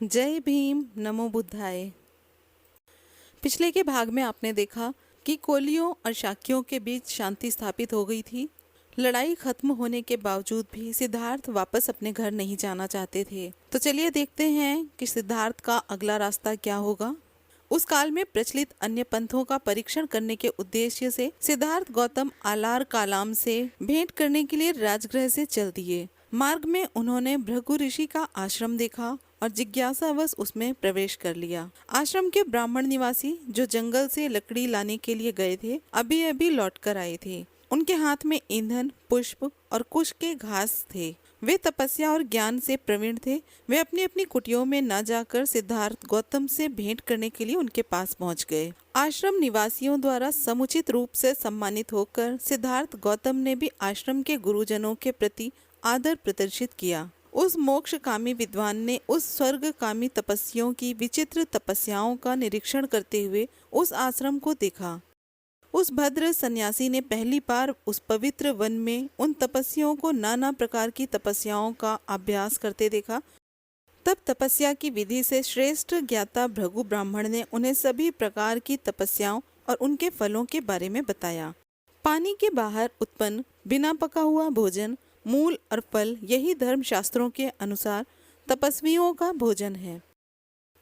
जय भीम, नमो बुद्धाय। पिछले के भाग में आपने देखा कि कोलियों और शाक्यों के बीच शांति स्थापित हो गई थी। लड़ाई खत्म होने के बावजूद भी सिद्धार्थ वापस अपने घर नहीं जाना चाहते थे। तो चलिए देखते हैं कि सिद्धार्थ का अगला रास्ता क्या होगा। उस काल में प्रचलित अन्य पंथों का परीक्षण करने के उद्देश्य से सिद्धार्थ गौतम आलार कालाम से भेंट करने के लिए राजगृह से चल दिए। मार्ग में उन्होंने भृगु ऋषि का आश्रम देखा और जिज्ञासावश उसमें प्रवेश कर लिया। आश्रम के ब्राह्मण निवासी जो जंगल से लकड़ी लाने के लिए गए थे, अभी अभी लौट कर आए थे। उनके हाथ में ईंधन, पुष्प और कुश के घास थे। वे तपस्या और ज्ञान से प्रवीण थे। वे अपनी अपनी कुटियों में न जाकर सिद्धार्थ गौतम से भेंट करने के लिए उनके पास पहुंच गए। आश्रम निवासियों द्वारा समुचित रूप से सम्मानित होकर सिद्धार्थ गौतम ने भी आश्रम के गुरुजनों के प्रति आदर प्रदर्शित किया। उस मोक्षकामी विद्वान ने उस स्वर्गकामी तपस्वियों की विचित्र तपस्याओं का निरीक्षण करते हुए उस आश्रम को देखा। उस भद्र सन्यासी ने पहली बार उस पवित्र वन में उन तपस्वियों को नाना प्रकार की तपस्याओं का अभ्यास करते देखा। तब तपस्या की विधि से श्रेष्ठ ज्ञाता भृगु ब्राह्मण ने उन्हें सभी प्रकार की तपस्याओं और उनके फलों के बारे में बताया। पानी के बाहर उत्पन्न बिना पका हुआ भोजन, मूल और फल, यही धर्म शास्त्रों के अनुसार तपस्वियों का भोजन है।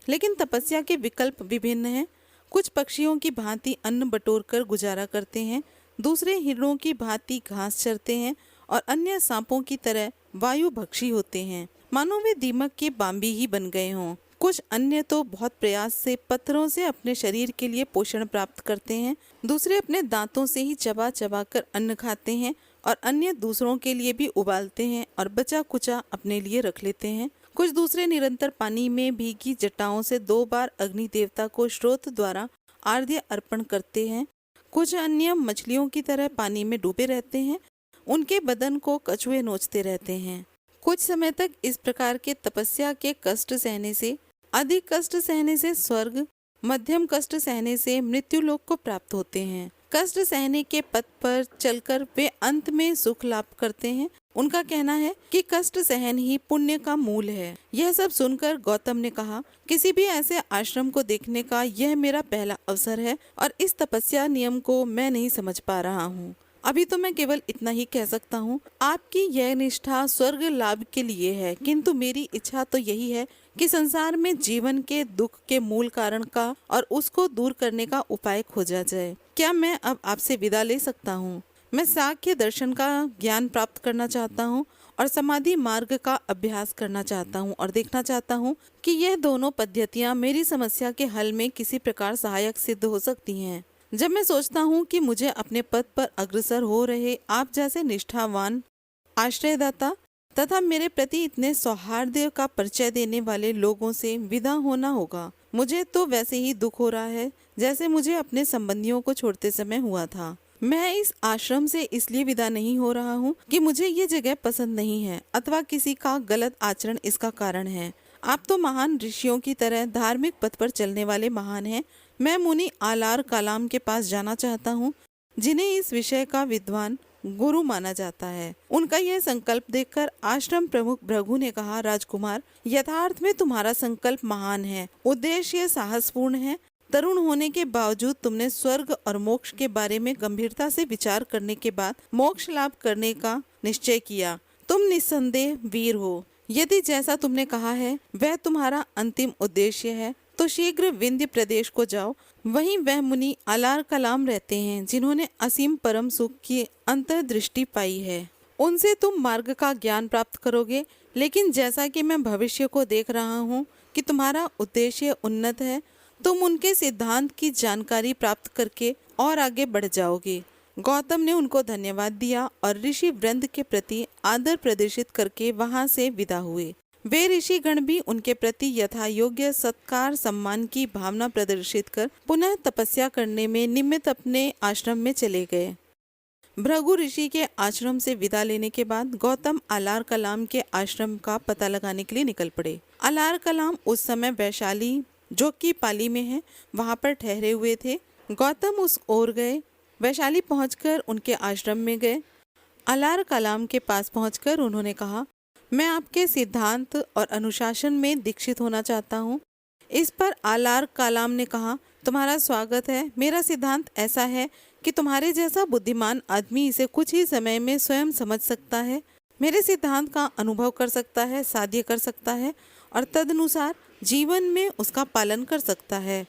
लेकिन तपस्या के विकल्प विभिन्न हैं। कुछ पक्षियों की भांति अन्न बटोरकर गुजारा करते हैं, दूसरे हिरणों की भांति घास चरते हैं और अन्य सांपों की तरह वायुभक्षी होते हैं, मानो वे दीमक के बाम्बी ही बन गए हों। कुछ अन्य तो बहुत प्रयास से पत्थरों से अपने शरीर के लिए पोषण प्राप्त करते हैं, दूसरे अपने दांतों से ही चबा चबा कर अन्न खाते हैं और अन्य दूसरों के लिए भी उबालते हैं और बचा कुचा अपने लिए रख लेते हैं। कुछ दूसरे निरंतर पानी में भीगी जटाओं से 2 बार अग्नि देवता को स्रोत द्वारा आर्घ्य अर्पण करते हैं। कुछ अन्य मछलियों की तरह पानी में डूबे रहते हैं, उनके बदन को कछुए नोचते रहते हैं। कुछ समय तक इस प्रकार के तपस्या के कष्ट सहने से, अधिक कष्ट सहने से स्वर्ग, मध्यम कष्ट सहने से मृत्यु लोक को प्राप्त होते हैं। कष्ट सहने के पथ पर चलकर वे अंत में सुख लाभ करते हैं। उनका कहना है कि कष्ट सहन ही पुण्य का मूल है। यह सब सुनकर गौतम ने कहा, किसी भी ऐसे आश्रम को देखने का यह मेरा पहला अवसर है और इस तपस्या नियम को मैं नहीं समझ पा रहा हूँ। अभी तो मैं केवल इतना ही कह सकता हूँ, आपकी यह निष्ठा स्वर्ग लाभ के लिए है, किंतु मेरी इच्छा तो यही है कि संसार में जीवन के दुख के मूल कारण का और उसको दूर करने का उपाय खोजा जाए। क्या मैं अब आपसे विदा ले सकता हूँ? मैं सांख्य दर्शन का ज्ञान प्राप्त करना चाहता हूँ और समाधि मार्ग का अभ्यास करना चाहता हूँ और देखना चाहता हूँ कि यह दोनों पद्धतियाँ मेरी समस्या के हल में किसी प्रकार सहायक सिद्ध हो सकती हैं। जब मैं सोचता हूँ कि मुझे अपने पद पर अग्रसर हो रहे आप जैसे निष्ठावान आश्रयदाता तथा मेरे प्रति इतने सौहार्द का परिचय देने वाले लोगों से विदा होना होगा, मुझे तो वैसे ही दुख हो रहा है जैसे मुझे अपने संबंधियों को छोड़ते समय हुआ था। मैं इस आश्रम से इसलिए विदा नहीं हो रहा हूँ कि मुझे ये जगह पसंद नहीं है अथवा किसी का गलत आचरण इसका कारण है। आप तो महान ऋषियों की तरह धार्मिक पथ पर चलने वाले महान हैं। मैं मुनि आलार कालाम के पास जाना चाहता हूँ, जिन्हें इस विषय का विद्वान गुरु माना जाता है। उनका यह संकल्प देखकर आश्रम प्रमुख भृगु ने कहा, राजकुमार, यथार्थ में तुम्हारा संकल्प महान है, उद्देश्य साहसपूर्ण है। तरुण होने के बावजूद तुमने स्वर्ग और मोक्ष के बारे में गंभीरता से विचार करने के बाद मोक्ष लाभ करने का निश्चय किया। तुम निस्संदेह वीर हो। यदि जैसा तुमने कहा है वह तुम्हारा अंतिम उद्देश्य है तो शीघ्र विंध्य प्रदेश को जाओ। वहीं वह मुनि आलार कलाम रहते हैं जिन्होंने असीम परम सुख की अंतर्दृष्टि पाई है। उनसे तुम मार्ग का ज्ञान प्राप्त करोगे। लेकिन जैसा कि मैं भविष्य को देख रहा हूँ कि तुम्हारा उद्देश्य उन्नत है, तुम उनके सिद्धांत की जानकारी प्राप्त करके और आगे बढ़ जाओगे। गौतम ने उनको धन्यवाद दिया और ऋषि वृंद के प्रति आदर प्रदर्शित करके वहां से विदा हुए। वे ऋषि गण भी उनके प्रति यथा योग्य सत्कार सम्मान की भावना प्रदर्शित कर पुनः तपस्या करने में निमित्त अपने आश्रम में चले गए। भृगु ऋषि के आश्रम से विदा लेने के बाद गौतम आलार कलाम के आश्रम का पता लगाने के लिए निकल पड़े। आलार कलाम उस समय वैशाली, जो कि पाली में है, वहां पर ठहरे हुए थे। गौतम उस ओर गए। वैशाली पहुंचकर उनके आश्रम में गए। आलार कलाम के पास पहुंचकर उन्होंने कहा, मैं आपके सिद्धांत और अनुशासन में दीक्षित होना चाहता हूँ। इस पर आलार कलाम ने कहा, तुम्हारा स्वागत है। मेरा सिद्धांत ऐसा है कि तुम्हारे जैसा बुद्धिमान आदमी इसे कुछ ही समय में स्वयं समझ सकता है, मेरे सिद्धांत का अनुभव कर सकता है, साध्य कर सकता है और तदनुसार जीवन में उसका पालन कर सकता है।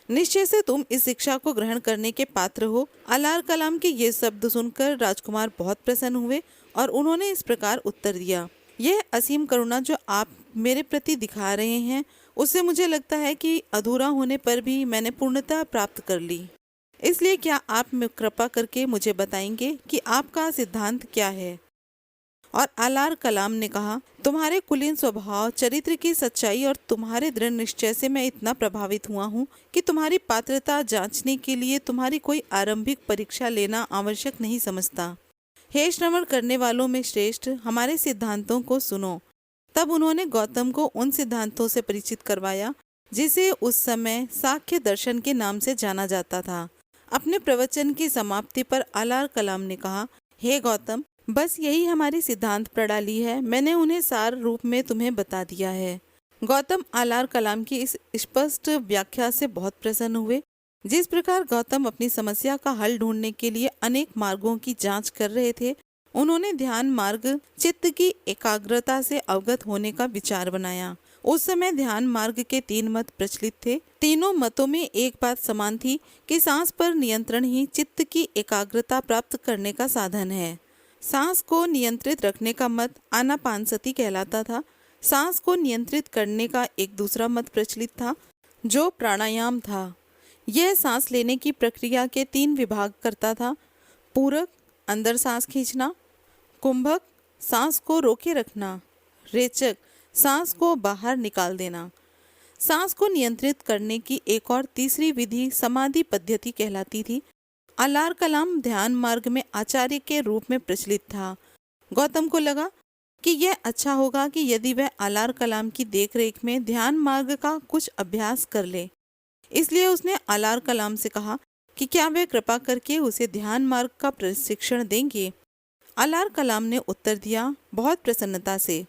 निश्चय से तुम इस शिक्षा को ग्रहण करने के पात्र हो। आलार कलाम के ये शब्द सुनकर राजकुमार बहुत प्रसन्न हुए और उन्होंने इस प्रकार उत्तर दिया, यह असीम करुणा जो आप मेरे प्रति दिखा रहे हैं, उससे मुझे लगता है कि अधूरा होने पर भी मैंने पूर्णता प्राप्त कर ली। इसलिए क्या आप कृपा करके मुझे बताएंगे कि आपका सिद्धांत क्या है? और आलार कलाम ने कहा, तुम्हारे कुलीन स्वभाव, चरित्र की सच्चाई और तुम्हारे दृढ़ निश्चय से मैं इतना प्रभावित हुआ हूँ कि तुम्हारी पात्रता जांचने के लिए तुम्हारी कोई आरंभिक परीक्षा लेना आवश्यक नहीं समझता। हे श्रवण करने वालों में श्रेष्ठ, हमारे सिद्धांतों को सुनो। तब उन्होंने गौतम को उन सिद्धांतों से परिचित करवाया जिसे उस समय सांख्य दर्शन के नाम से जाना जाता था। अपने प्रवचन की समाप्ति पर आलार कलाम ने कहा, हे गौतम, बस यही हमारी सिद्धांत प्रणाली है। मैंने उन्हें सार रूप में तुम्हें बता दिया है। गौतम आलार कलाम की इस स्पष्ट व्याख्या से बहुत प्रसन्न हुए। जिस प्रकार गौतम अपनी समस्या का हल ढूंढने के लिए अनेक मार्गों की जांच कर रहे थे, उन्होंने ध्यान मार्ग चित्त की एकाग्रता से अवगत होने का विचार बनाया। उस समय ध्यान मार्ग के 3 मत प्रचलित थे। तीनों मतों में एक बात समान थी कि सांस पर नियंत्रण ही चित्त की एकाग्रता प्राप्त करने का साधन है। सांस को नियंत्रित रखने का मत आनापानसति कहलाता था। सांस को नियंत्रित करने का एक दूसरा मत प्रचलित था जो प्राणायाम था। यह सांस लेने की प्रक्रिया के 3 विभाग करता था। पूरक, अंदर सांस खींचना; कुंभक, सांस को रोके रखना; रेचक, सांस को बाहर निकाल देना। सांस को नियंत्रित करने की एक और तीसरी विधि समाधि पद्धति कहलाती थी। आलार कलाम ध्यान मार्ग में आचार्य के रूप में प्रचलित था। गौतम को लगा कि यह अच्छा होगा कि यदि वह आलार कलाम की देखरेख में ध्यान मार्ग का कुछ अभ्यास कर ले। इसलिए उसने आलार कलाम से कहा कि क्या वे कृपा करके उसे ध्यान मार्ग का प्रशिक्षण देंगे। आलार कलाम ने उत्तर दिया, बहुत प्रसन्नता से।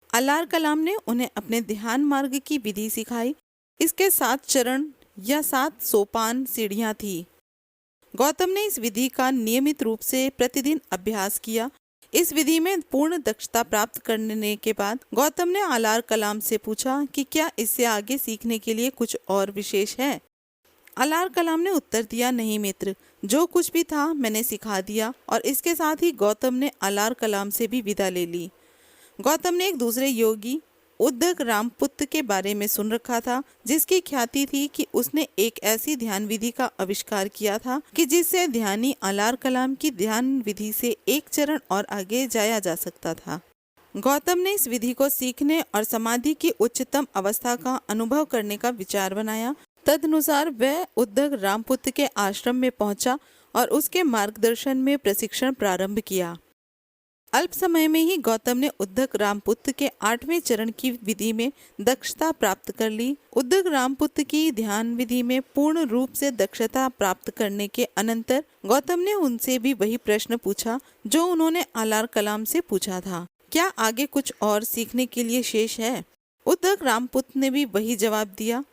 आलार कलाम ने उन्हें अपने ध्यान मार्ग की विधि सिखाई। इसके 7 चरण या 7 सोपान सीढ़ियां थी। गौतम ने इस विधि का नियमित रूप से प्रतिदिन अभ्यास किया। इस विधि में पूर्ण दक्षता प्राप्त करने के बाद गौतम ने आलार कलाम से पूछा कि क्या इससे आगे सीखने के लिए कुछ और विशेष है। आलार कलाम ने उत्तर दिया, नहीं मित्र, जो कुछ भी था मैंने सिखा दिया। और इसके साथ ही गौतम ने आलार कलाम से भी विदा ले ली। गौतम ने एक दूसरे योगी उद्धक रामपुत्र के बारे में सुन रखा था, जिसकी ख्याति थी कि उसने एक ऐसी ध्यान विधि का आविष्कार किया था कि जिससे ध्यानी आलार कलाम की ध्यान विधि से एक चरण और आगे जाया जा सकता था। गौतम ने इस विधि को सीखने और समाधि की उच्चतम अवस्था का अनुभव करने का विचार बनाया। तदनुसार वह उद्धक रामपुत्र के आश्रम में पहुंचा और उसके मार्गदर्शन में प्रशिक्षण प्रारंभ किया। अल्प समय में ही गौतम ने उद्धक रामपुत्र के 8वें चरण की विधि में दक्षता प्राप्त कर ली। उद्धक रामपुत्र की ध्यान विधि में पूर्ण रूप से दक्षता प्राप्त करने के अनंतर गौतम ने उनसे भी वही प्रश्न पूछा जो उन्होंने आलार कलाम से पूछा था, क्या आगे कुछ और सीखने के लिए शेष है? उद्धक रामपुत्र ने भी वही जवाब दिया,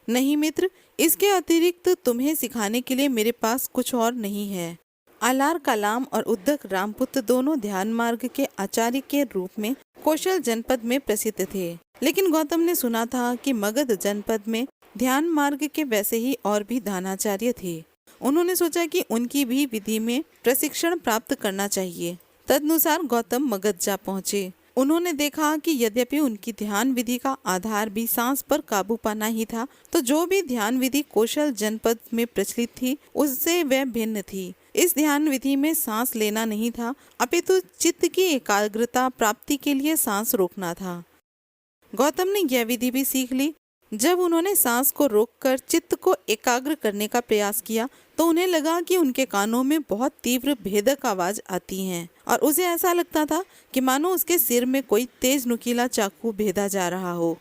नहीं मित्र, इसके अतिरिक्त तुम्हें सिखाने के लिए मेरे पास कुछ और नहीं है। आलार कलाम और उद्धक रामपुत्र दोनों ध्यान मार्ग के आचार्य के रूप में कौशल जनपद में प्रसिद्ध थे। लेकिन गौतम ने सुना था कि मगध जनपद में ध्यान मार्ग के वैसे ही और भी दानाचार्य थे। उन्होंने सोचा कि उनकी भी विधि में प्रशिक्षण प्राप्त करना चाहिए। तदनुसार गौतम मगध जा पहुँचे। उन्होंने देखा कि यद्यपि उनकी ध्यान विधि का आधार भी सांस पर काबू पाना ही था, तो जो भी ध्यान विधि कौशल जनपद में प्रचलित थी उससे वह भिन्न थी। इस ध्यान विधि में सांस लेना नहीं था, अपितु चित्त की एकाग्रता प्राप्ति के लिए सांस रोकना था। गौतम ने यह विधि भी सीख ली। जब उन्होंने सांस को रोककर चित्त को एकाग्र करने का प्रयास किया तो उन्हें लगा कि उनके कानों में बहुत तीव्र भेदक आवाज आती है और उसे ऐसा लगता था कि मानो उसके सिर में कोई तेज नुकीला चाकू भेदा जा रहा हो।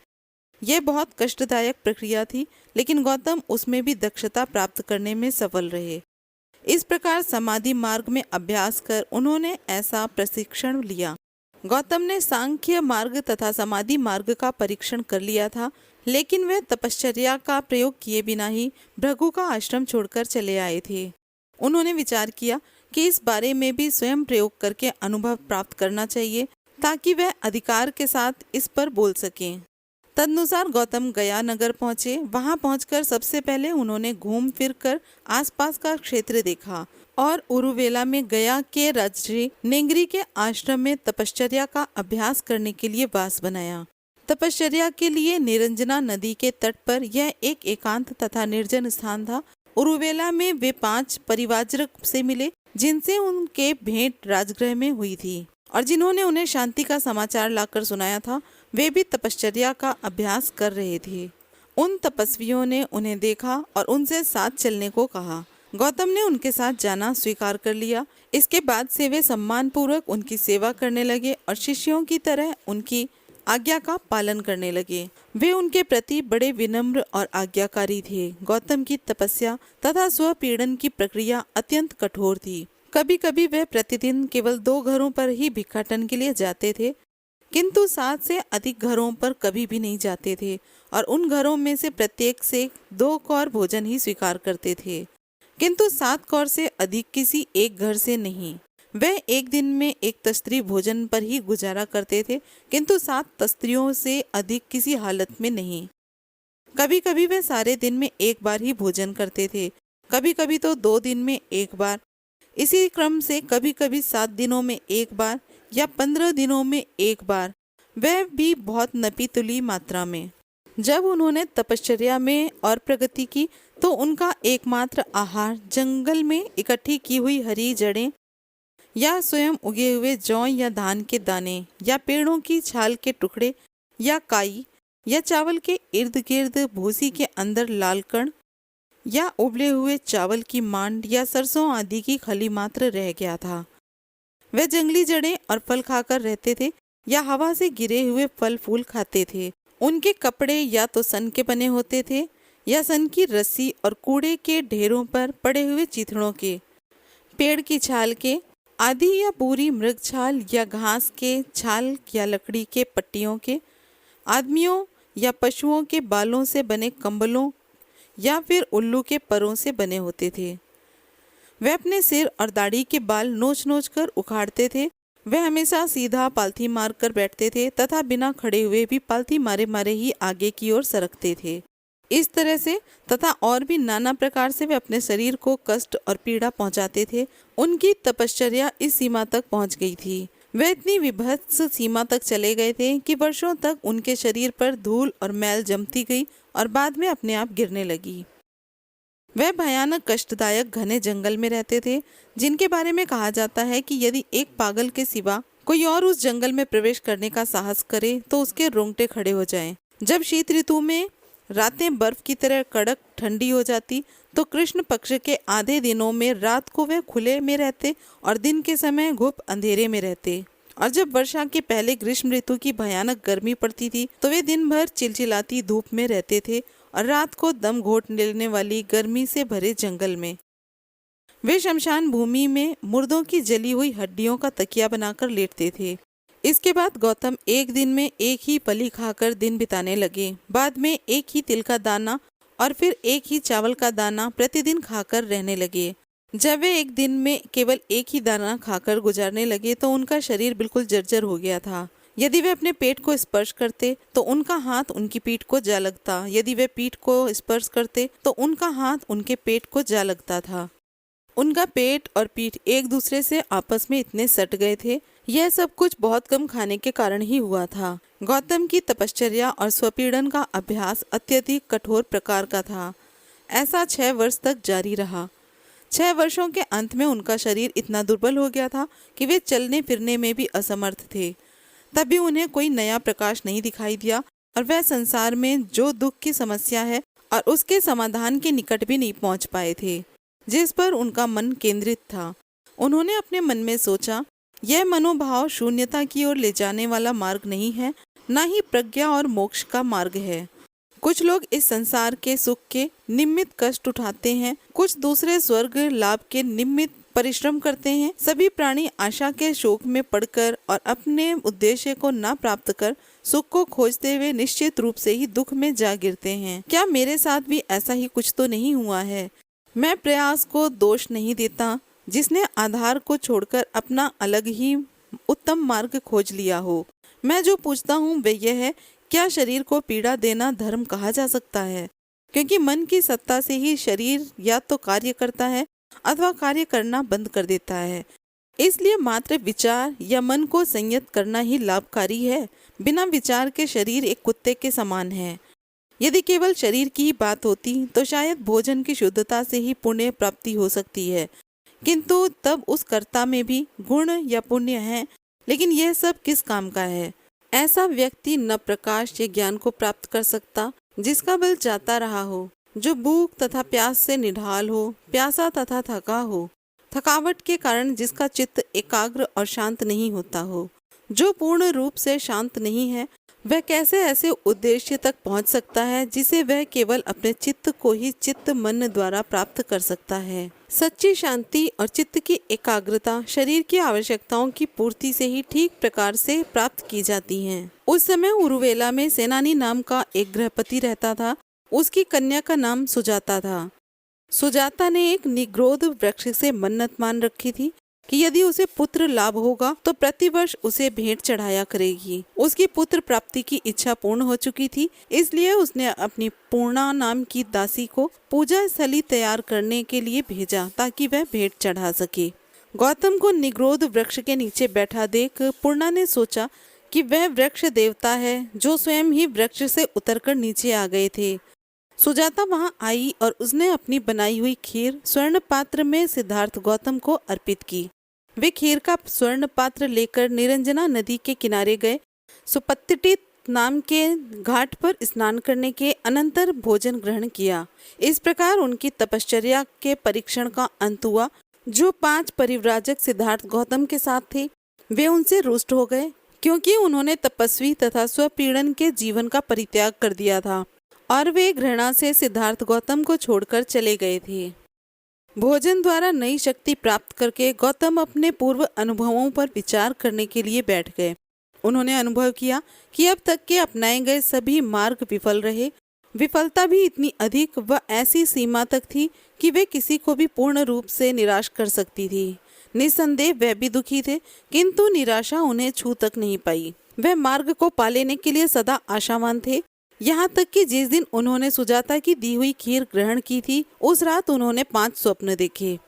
यह बहुत कष्टदायक प्रक्रिया थी, लेकिन गौतम उसमें भी दक्षता प्राप्त करने में सफल रहे। इस प्रकार समाधि मार्ग में अभ्यास कर उन्होंने ऐसा प्रशिक्षण लिया। गौतम ने सांख्य मार्ग तथा समाधि मार्ग का परीक्षण कर लिया था, लेकिन वे तपश्चर्या का प्रयोग किए बिना ही भृगु का आश्रम छोड़कर चले आए थे। उन्होंने विचार किया कि इस बारे में भी स्वयं प्रयोग करके अनुभव प्राप्त करना चाहिए, ताकि वह अधिकार के साथ इस पर बोल सकें। तदनुसार गौतम गया नगर पहुंचे। वहां पहुंचकर सबसे पहले उन्होंने घूम फिर कर आसपास का क्षेत्र देखा और उरुवेला में गया के राजर्षि नेंगरी के आश्रम में तपश्चर्या का अभ्यास करने के लिए वास बनाया। तपश्चर्या के लिए निरंजना नदी के तट पर यह एक एकांत तथा निर्जन स्थान था। उरुवेला में वे 5 परिवाजक से मिले, जिनसे उनके भेंट राजगृह में हुई थी और जिन्होंने उन्हें शांति का समाचार लाकर सुनाया था। वे भी तपश्चर्या का अभ्यास कर रहे थे। उन तपस्वियों ने उन्हें देखा और उनसे साथ चलने को कहा। गौतम ने उनके साथ जाना स्वीकार कर लिया। इसके बाद से वे सम्मान पूर्वक उनकी सेवा करने लगे और शिष्यों की तरह उनकी आज्ञा का पालन करने लगे। वे उनके प्रति बड़े विनम्र और आज्ञाकारी थे। गौतम की तपस्या तथा स्वपीड़न की प्रक्रिया अत्यंत कठोर थी। कभी कभी वे प्रतिदिन केवल 2 घरों पर ही भिक्षाटन के लिए जाते थे, किंतु 7 से अधिक घरों पर कभी भी नहीं जाते थे और उन घरों में से प्रत्येक से 2 कौर भोजन ही स्वीकार करते थे, किंतु 7 कौर से अधिक किसी एक घर से नहीं। वह एक दिन में एक तस्त्री भोजन पर ही गुजारा करते थे, किंतु 7 तस्त्रियों से अधिक किसी हालत में नहीं। कभी कभी वे सारे दिन में एक बार ही भोजन करते थे, कभी कभी तो 2 दिन में एक बार। इसी क्रम से कभी कभी 7 दिनों में एक बार या 15 दिनों में एक बार, वह भी बहुत नपीतुली मात्रा में। जब उन्होंने तपश्चर्या में और प्रगति की तो उनका एकमात्र आहार जंगल में इकट्ठी की हुई हरी जड़ें या स्वयं उगे हुए जौ या धान के दाने या पेड़ों की छाल के टुकड़े या काई या चावल के इर्द गिर्द भूसी के अंदर लाल कण या उबले हुए चावल की मांड या सरसों आदि की खली मात्र रह गया था। वे जंगली जड़ें और फल खाकर रहते थे या हवा से गिरे हुए फल फूल खाते थे। उनके कपड़े या तो सन के बने होते थे या सन की रस्सी और कूड़े के ढेरों पर पड़े हुए चिथड़ों के, पेड़ की छाल के आदि या पूरी मृग छाल या घास के छाल या लकड़ी के पट्टियों के, आदमियों या पशुओं के बालों से बने कंबलों या फिर उल्लू के परों से बने होते थे। वे अपने सिर और दाढ़ी के बाल नोच नोच कर उखाड़ते थे। वे हमेशा सीधा पालथी मार कर बैठते थे तथा बिना खड़े हुए भी पालथी मारे मारे ही आगे की ओर सरकते थे। इस तरह से तथा और भी नाना प्रकार से वे अपने शरीर को कष्ट और पीड़ा पहुंचाते थे। उनकी तपश्चर्या इस सीमा तक पहुंच गई थी। वे इतनी विभत्स सीमा तक चले गए थे कि वर्षों तक उनके शरीर पर धूल और मैल जमती गई और बाद में अपने आप गिरने लगी। वह भयानक कष्टदायक घने जंगल में रहते थे, जिनके बारे में कहा जाता है कि यदि एक पागल के सिवा कोई और उस जंगल में प्रवेश करने का साहस करे तो उसके रोंगटे खड़े हो जाएं। जब शीत ऋतु में रातें बर्फ की तरह कड़क ठंडी हो जाती तो कृष्ण पक्ष के आधे दिनों में रात को वे खुले में रहते और दिन के समय घुप अंधेरे में रहते। और जब वर्षा के पहले ग्रीष्म ऋतु की भयानक गर्मी पड़ती थी तो वे दिन भर चिलचिलाती धूप में रहते थे और रात को दम घोट लेने वाली गर्मी से भरे जंगल में वे शमशान भूमि में मुर्दों की जली हुई हड्डियों का तकिया बनाकर लेटते थे। इसके बाद गौतम एक दिन में एक ही पली खाकर दिन बिताने लगे। बाद में एक ही तिल का दाना और फिर एक ही चावल का दाना प्रतिदिन खाकर रहने लगे। जब वे एक दिन में केवल एक ही दाना खाकर गुजारने लगे तो उनका शरीर बिल्कुल जर्जर हो गया था। यदि वे अपने पेट को स्पर्श करते तो उनका हाथ उनकी पीठ को जा लगता, यदि वे पीठ को स्पर्श करते तो उनका हाथ उनके पेट को जा लगता था। उनका पेट और पीठ एक दूसरे से आपस में इतने सट गए थे। यह सब कुछ बहुत कम खाने के कारण ही हुआ था। गौतम की तपश्चर्या और स्वपीड़न का अभ्यास अत्यधिक कठोर प्रकार का था। ऐसा 6 वर्ष तक जारी रहा। 6 वर्षों के अंत में उनका शरीर इतना दुर्बल हो गया था कि वे चलने फिरने में भी असमर्थ थे। तभी उन्हें कोई नया प्रकाश नहीं दिखाई दिया और वह संसार में जो दुख की समस्या है और उसके समाधान के निकट भी नहीं पहुंच पाए थे, जिस पर उनका मन केंद्रित था। उन्होंने अपने मन में सोचा, यह मनोभाव शून्यता की ओर ले जाने वाला मार्ग नहीं है, न ही प्रज्ञा और मोक्ष का मार्ग है। कुछ लोग इस संसार के सुख के निमित्त कष्ट उठाते हैं, कुछ दूसरे स्वर्ग लाभ के निमित्त परिश्रम करते हैं। सभी प्राणी आशा के शोक में पड़कर और अपने उद्देश्य को न प्राप्त कर सुख को खोजते हुए निश्चित रूप से ही दुख में जा गिरते हैं। क्या मेरे साथ भी ऐसा ही कुछ तो नहीं हुआ है? मैं प्रयास को दोष नहीं देता जिसने आधार को छोड़कर अपना अलग ही उत्तम मार्ग खोज लिया हो। मैं जो पूछता हूँ वह यह है, क्या शरीर को पीड़ा देना धर्म कहा जा सकता है? क्योंकि मन की सत्ता से ही शरीर या तो कार्य करता है अथवा कार्य करना बंद कर देता है। इसलिए मात्र विचार या मन को संयत करना ही लाभकारी है। बिना विचार के शरीर एक कुत्ते के समान है। यदि केवल शरीर की ही बात होती तो शायद भोजन की शुद्धता से ही पुण्य प्राप्ति हो सकती है, किंतु तब उस कर्ता में भी गुण या पुण्य है। लेकिन यह सब किस काम का है? ऐसा व्यक्ति न प्रकाश या ज्ञान को प्राप्त कर सकता जिसका बल जाता रहा हो, जो भूख तथा प्यास से निढाल हो, प्यासा तथा थका हो, थकावट के कारण जिसका चित्त एकाग्र और शांत नहीं होता हो। जो पूर्ण रूप से शांत नहीं है वह कैसे ऐसे उद्देश्य तक पहुंच सकता है जिसे वह केवल अपने चित्त को ही चित्त मन द्वारा प्राप्त कर सकता है। सच्ची शांति और चित्त की एकाग्रता शरीर की आवश्यकताओं की पूर्ति से ही ठीक प्रकार से प्राप्त की जाती हैं। उस समय उरुवेला में सेनानी नाम का एक गृहपति रहता था। उसकी कन्या का नाम सुजाता था। सुजाता ने एक निग्रोध वृक्ष से मन्नत मान रखी थी कि यदि उसे पुत्र लाभ होगा तो प्रतिवर्ष उसे भेंट चढ़ाया करेगी। उसकी पुत्र प्राप्ति की इच्छा पूर्ण हो चुकी थी, इसलिए उसने अपनी पूर्णा नाम की दासी को पूजा स्थली तैयार करने के लिए भेजा ताकि वह भेंट चढ़ा सके। गौतम को निग्रोध वृक्ष के नीचे बैठा देख पूर्णा ने सोचा कि वह वृक्ष देवता है जो स्वयं ही वृक्ष से उतरकर नीचे आ गए थे। सुजाता वहां आई और उसने अपनी बनाई हुई खीर स्वर्ण पात्र में सिद्धार्थ गौतम को अर्पित की। वे खीर का स्वर्ण पात्र लेकर निरंजना नदी के किनारे गए। सुपत्तिटी नाम के घाट पर स्नान करने के अनंतर भोजन ग्रहण किया। इस प्रकार उनकी तपश्चर्या के परीक्षण का अंत हुआ। जो 5 परिव्राजक सिद्धार्थ गौतम के साथ थे वे उनसे रुष्ट हो गए, क्योंकि उन्होंने तपस्वी तथा स्वपीड़न के जीवन का परित्याग कर दिया था और वे घृणा से सिद्धार्थ गौतम को छोड़कर चले गए थे। भोजन द्वारा नई शक्ति प्राप्त करके गौतम अपने पूर्व अनुभवों पर विचार करने के लिए बैठ गए। उन्होंने अनुभव किया कि अब तक के अपनाए गए सभी मार्ग विफल रहे। विफलता भी इतनी अधिक व ऐसी सीमा तक थी कि वे किसी को भी पूर्ण रूप से निराश कर सकती थी। निस्संदेह वह भी दुखी थे, किंतु निराशा उन्हें छू तक नहीं पाई। वह मार्ग को पा लेने के लिए सदा आशावान थे। यहाँ तक कि जिस दिन उन्होंने सुजाता की दी हुई खीर ग्रहण की थी उस रात उन्होंने 5 स्वप्न देखे।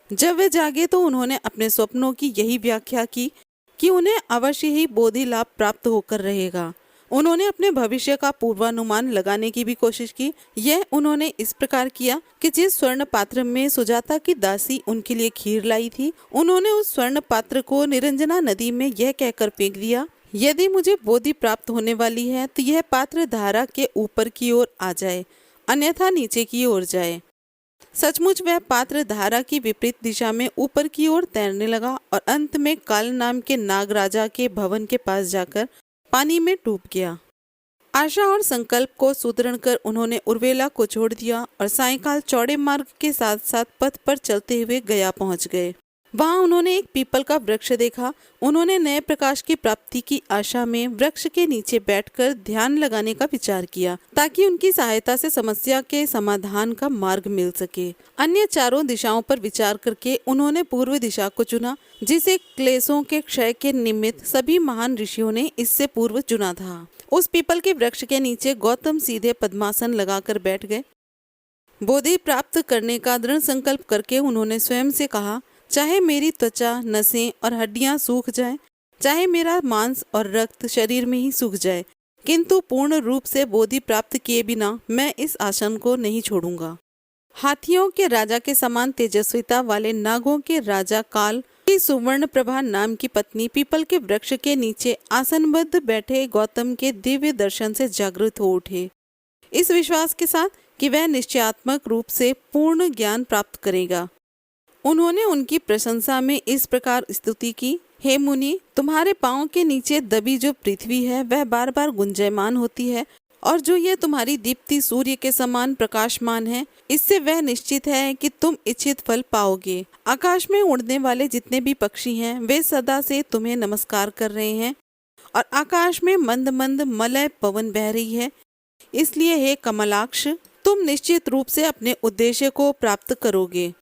जब वे जागे तो उन्होंने अपने स्वप्नों की यही व्याख्या की कि उन्हें अवश्य ही बोधि लाभ प्राप्त होकर रहेगा। उन्होंने अपने भविष्य का पूर्वानुमान लगाने की भी कोशिश की। यह उन्होंने इस प्रकार किया कि जिस स्वर्ण पात्र में सुजाता की दासी उनके लिए खीर लाई थी, उन्होंने उस स्वर्ण पात्र को निरंजना नदी में यह कहकर फेंक दिया, यदि मुझे बोधि प्राप्त होने वाली है तो यह पात्र धारा के ऊपर की ओर आ जाए, अन्यथा नीचे की ओर जाए। सचमुच वह पात्र धारा की विपरीत दिशा में ऊपर की ओर तैरने लगा और अंत में काल नाम के नाग राजा के भवन के पास जाकर पानी में डूब गया। आशा और संकल्प को सुदृढ़ कर उन्होंने उर्वेला को छोड़ दिया और सायंकाल चौड़े मार्ग के साथ साथ पथ पर चलते हुए गया पहुंच गए। वहां उन्होंने एक पीपल का वृक्ष देखा। उन्होंने नए प्रकाश की प्राप्ति की आशा में वृक्ष के नीचे बैठकर ध्यान लगाने का विचार किया ताकि उनकी सहायता से समस्या के समाधान का मार्ग मिल सके। अन्य चारों दिशाओं पर विचार करके उन्होंने पूर्व दिशा को चुना, जिसे क्लेशों के क्षय के निमित्त सभी महान ऋषियों ने इससे पूर्व चुना था। उस पीपल के वृक्ष के नीचे गौतम सीधे पद्मासन लगाकर बैठ गए। बोधि प्राप्त करने का दृढ़ संकल्प करके उन्होंने स्वयं से कहा, चाहे मेरी त्वचा, नसें और हड्डियां सूख जाएं, चाहे मेरा मांस और रक्त शरीर में ही सूख जाए, किंतु पूर्ण रूप से बोधि प्राप्त किए बिना मैं इस आसन को नहीं छोड़ूंगा। हाथियों के राजा के समान तेजस्विता वाले नागों के राजा काल की सुवर्ण प्रभा नाम की पत्नी पीपल के वृक्ष के नीचे आसनबद्ध बैठे गौतम के दिव्य दर्शन से जागृत हो उठे, इस विश्वास के साथ कि वह निश्चयात्मक रूप से पूर्ण ज्ञान प्राप्त करेगा। उन्होंने उनकी प्रशंसा में इस प्रकार स्तुति की, हे मुनि, तुम्हारे पांव के नीचे दबी जो पृथ्वी है वह बार बार गुंजयमान होती है और जो यह तुम्हारी दीप्ति सूर्य के समान प्रकाशमान है, इससे वह निश्चित है कि तुम इच्छित फल पाओगे। आकाश में उड़ने वाले जितने भी पक्षी हैं वे सदा से तुम्हें नमस्कार कर रहे हैं और आकाश में मंद मंद मलय पवन बह रही है। इसलिए हे कमलाक्ष, तुम निश्चित रूप से अपने उद्देश्य को प्राप्त करोगे।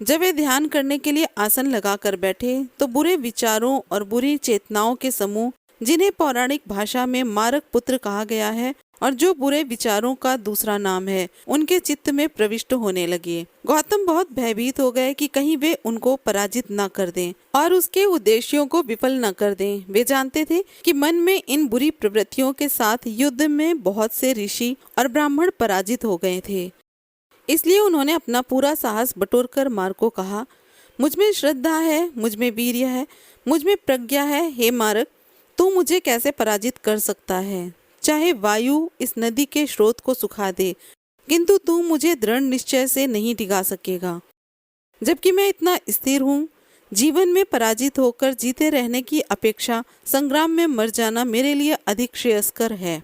जब वे ध्यान करने के लिए आसन लगाकर बैठे तो बुरे विचारों और बुरी चेतनाओं के समूह, जिन्हें पौराणिक भाषा में मारक पुत्र कहा गया है और जो बुरे विचारों का दूसरा नाम है, उनके चित्त में प्रविष्ट होने लगे। गौतम बहुत भयभीत हो गए कि कहीं वे उनको पराजित न कर दें और उसके उद्देश्यों को विफल न कर दें। वे जानते थे कि मन में इन बुरी प्रवृत्तियों के साथ युद्ध में बहुत से ऋषि और ब्राह्मण पराजित हो गए थे। इसलिए उन्होंने अपना पूरा साहस बटोरकर मार्ग को कहा, मुझ में श्रद्धा है, मुझ में वीर्य है, मुझ में प्रज्ञा है। हे मार्ग, तू मुझे कैसे पराजित कर सकता है? चाहे वायु इस नदी के स्रोत को सुखा दे, किंतु तू मुझे दृढ़ निश्चय से नहीं डिगा सकेगा। जबकि मैं इतना स्थिर हूँ, जीवन में पराजित होकर जीते रहने की अपेक्षा संग्राम में मर जाना मेरे लिए अधिक श्रेयस्कर है।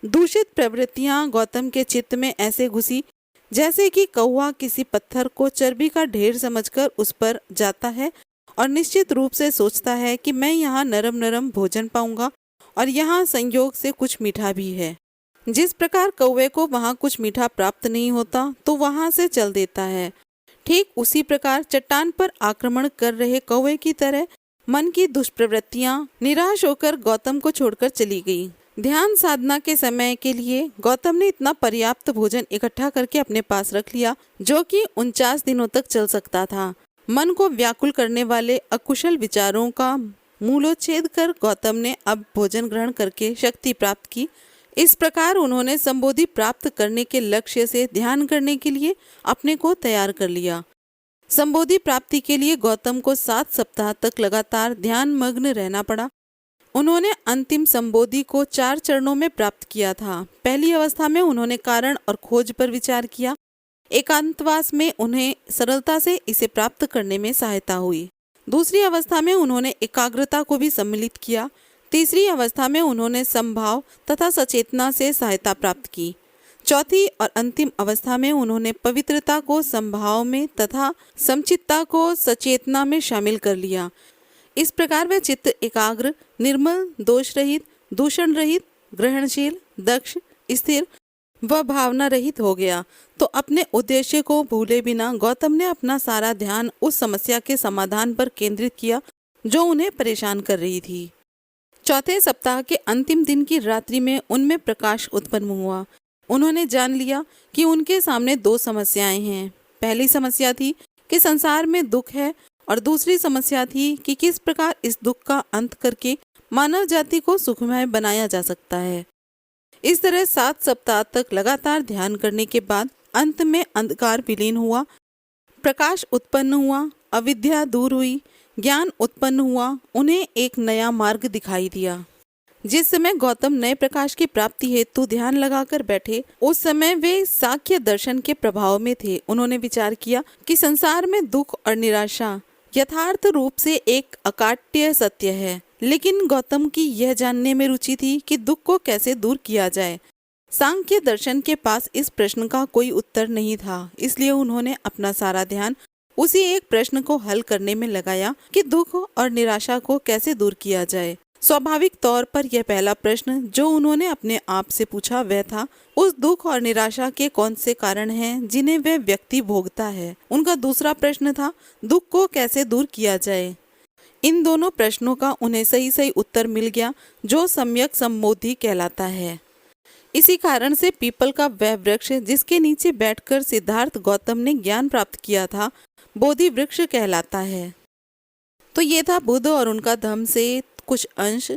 दूषित प्रवृत्तियां गौतम के चित्त में ऐसे घुसी जैसे कि कौवा किसी पत्थर को चर्बी का ढेर समझकर उस पर जाता है और निश्चित रूप से सोचता है कि मैं यहाँ नरम नरम भोजन पाऊंगा और यहाँ संयोग से कुछ मीठा भी है। जिस प्रकार कौवे को वहाँ कुछ मीठा प्राप्त नहीं होता तो वहाँ से चल देता है, ठीक उसी प्रकार चट्टान पर आक्रमण कर रहे कौवे की तरह मन की दुष्प्रवृत्तियां निराश होकर गौतम को छोड़कर चली गई। ध्यान साधना के समय के लिए गौतम ने इतना पर्याप्त भोजन इकट्ठा करके अपने पास रख लिया जो कि 49 दिनों तक चल सकता था। मन को व्याकुल करने वाले अकुशल विचारों का मूलोच्छेद कर गौतम ने अब भोजन ग्रहण करके शक्ति प्राप्त की। इस प्रकार उन्होंने संबोधि प्राप्त करने के लक्ष्य से ध्यान करने के लिए अपने को तैयार कर लिया। संबोधि प्राप्ति के लिए गौतम को 7 सप्ताह तक लगातार ध्यान मग्न रहना पड़ा। उन्होंने अंतिम संबोधि को 4 चरणों में प्राप्त किया था। पहली अवस्था में उन्होंने कारण और खोज पर विचार किया। एकांतवास में उन्हें सरलता से इसे प्राप्त करने में सहायता हुई। दूसरी अवस्था में उन्होंने एकाग्रता को भी सम्मिलित किया। तीसरी अवस्था में उन्होंने संभाव तथा सचेतना से सहायता प्राप्त की। चौथी और अंतिम अवस्था में उन्होंने पवित्रता को संभाव में तथा समचित्ता को सचेतना में शामिल कर लिया। इस प्रकार वह चित्त एकाग्र, निर्मल, दोष रहित, दूषण रहित, ग्रहणशील, दक्ष, स्थिर व भावना रहित हो गया। तो अपने उद्देश्य को भूले बिना गौतम ने अपना सारा ध्यान उस समस्या के समाधान पर केंद्रित किया जो उन्हें परेशान कर रही थी। चौथे सप्ताह के अंतिम दिन की रात्रि में उनमें प्रकाश उत्पन्न हुआ। उन्होंने जान लिया कि उनके सामने 2 समस्याएं हैं। पहली समस्या थी कि संसार में दुख है और दूसरी समस्या थी कि किस प्रकार इस दुख का अंत करके मानव जाति को सुखमय बनाया जा सकता है। इस तरह 7 सप्ताह तक लगातार ध्यान करने के बाद अंत में अंधकार विलीन हुआ, प्रकाश उत्पन्न हुआ, अविद्या दूर हुई, ज्ञान उत्पन्न हुआ। उन्हें एक नया मार्ग दिखाई दिया। जिस समय गौतम नए प्रकाश की प्राप्ति हेतु ध्यान लगाकर बैठे, उस समय वे सांख्य दर्शन के प्रभाव में थे। उन्होंने विचार किया कि संसार में दुख और निराशा यथार्थ रूप से एक अकाट्य सत्य है, लेकिन गौतम की यह जानने में रुचि थी कि दुख को कैसे दूर किया जाए। सांख्य दर्शन के पास इस प्रश्न का कोई उत्तर नहीं था, इसलिए उन्होंने अपना सारा ध्यान उसी एक प्रश्न को हल करने में लगाया कि दुख और निराशा को कैसे दूर किया जाए। स्वाभाविक तौर पर यह पहला प्रश्न जो उन्होंने अपने आप से पूछा वह था, उस दुख और निराशा के कौन से कारण हैं जिन्हें वह व्यक्ति भोगता है। उनका दूसरा प्रश्न था, दुख को कैसे दूर किया जाए। इन दोनों प्रश्नों का उन्हें सही सही उत्तर मिल गया जो सम्यक संबोधि कहलाता है। इसी कारण से पीपल का वह वृक्ष जिसके नीचे बैठकर सिद्धार्थ गौतम ने ज्ञान प्राप्त किया था, बोधि वृक्ष कहलाता है। तो ये था बुद्ध और उनका धम्म से कुछ अंश।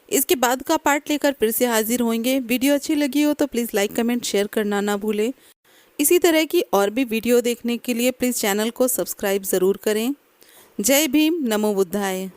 इसके बाद का पार्ट लेकर फिर से हाजिर होंगे। वीडियो अच्छी लगी हो तो प्लीज़ लाइक, कमेंट, शेयर करना ना भूलें। इसी तरह की और भी वीडियो देखने के लिए प्लीज़ चैनल को सब्सक्राइब ज़रूर करें। जय भीम, नमो बुद्धाय।